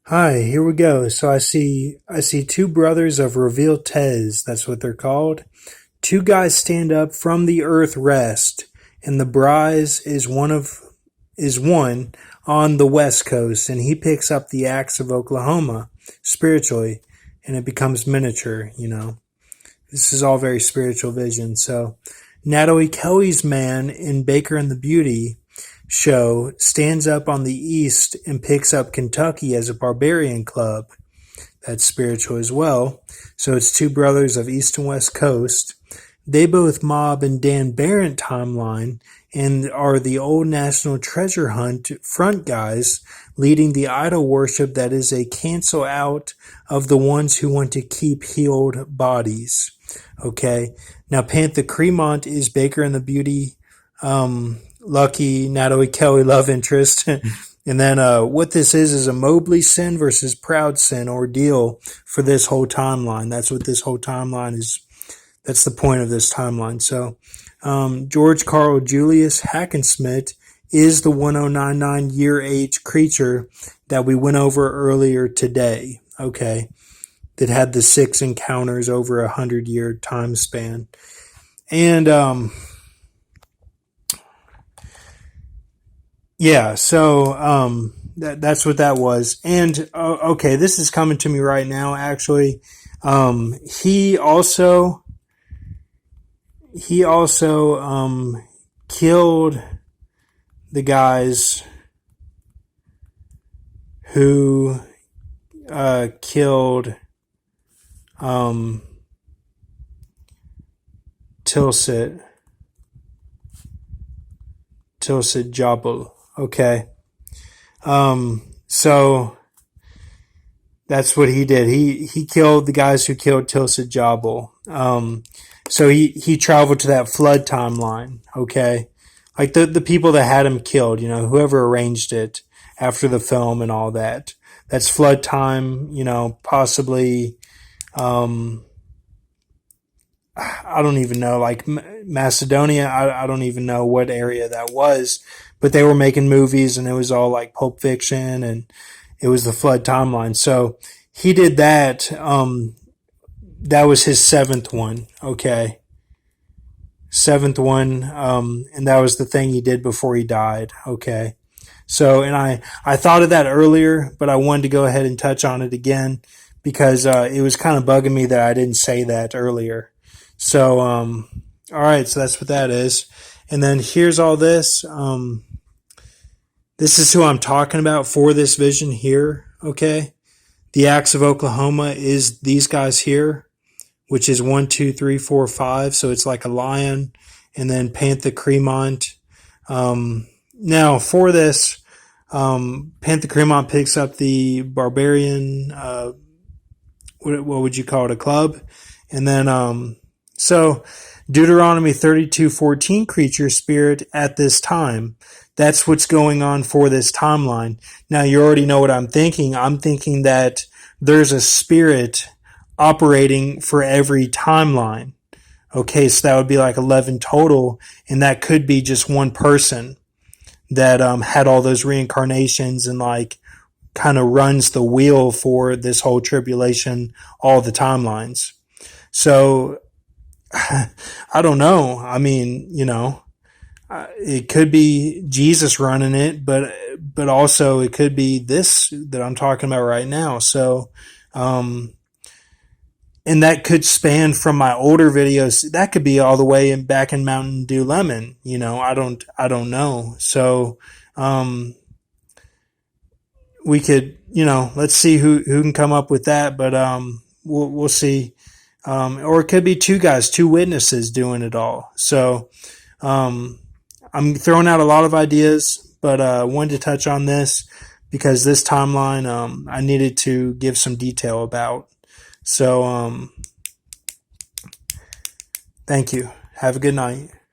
Hi, here we go. So I see two brothers of reveaLtez, that's what they're called. Two guys stand up from the earth rest, and the prize is one on the west coast, and he picks up the axe of Oklahoma spiritually, and it becomes miniature. This is all very spiritual vision. So Natalie Kelly's man in Baker and the Beauty show stands up on the east and picks up Kentucky as a barbarian club. That's spiritual as well. So it's two brothers of East and West Coast. They both mob in Dan Barrett timeline and are the old National Treasure Hunt front guys leading the idol worship that is a cancel out of the ones who want to keep healed bodies. Okay. Now Panther Cremont is Baker and the Beauty Lucky Natalie Kelly love interest. And then what this is a Mobley sin versus Proud sin ordeal for this whole timeline. That's what this whole timeline is. That's the point of this timeline. So George Carl Julius Hackensmith is the 1099 year age creature that we went over earlier today. Okay. That had the 6 encounters over 100-year time span. And yeah, so that's what that was. And okay, this is coming to me right now. Actually, he also killed the guys who killed Tilsit Jabal. Okay. So that's what he did. He killed the guys who killed Tilsit Jabal. So he traveled to that flood timeline. Okay. Like the people that had him killed, whoever arranged it after the film and all that. That's flood time, possibly, I don't even know, like Macedonia. I don't even know what area that was, but they were making movies and it was all like Pulp Fiction and it was the flood timeline. So he did that. That was his 7th one. Okay. 7th one. And that was the thing he did before he died. Okay. So, and I thought of that earlier, but I wanted to go ahead and touch on it again because, it was kind of bugging me that I didn't say that earlier. So, all right. So that's what that is. And then here's all this. This is who I'm talking about for this vision here. Okay. The axe of Oklahoma is these guys here, which is 1, 2, 3, 4, 5. So it's like a lion, and then Panther Cremont. Now for this, Panther Cremont picks up the barbarian, what would you call it? A club. And then, so Deuteronomy 32:14 creature spirit at this time. That's what's going on for this timeline. Now you already know what I'm thinking. I'm thinking that there's a spirit operating for every timeline. Okay, so that would be like 11 total, and that could be just one person that had all those reincarnations and like kind of runs the wheel for this whole tribulation, all the timelines. So I don't know. I mean, it could be Jesus running it, but also it could be this that I'm talking about right now. So, and that could span from my older videos. That could be all the way back in Mountain Dew Lemon. I don't know. So, we could, let's see who can come up with that. But we'll see. Or it could be two guys, two witnesses doing it all. So, I'm throwing out a lot of ideas, but I wanted to touch on this because this timeline I needed to give some detail about. So, thank you. Have a good night.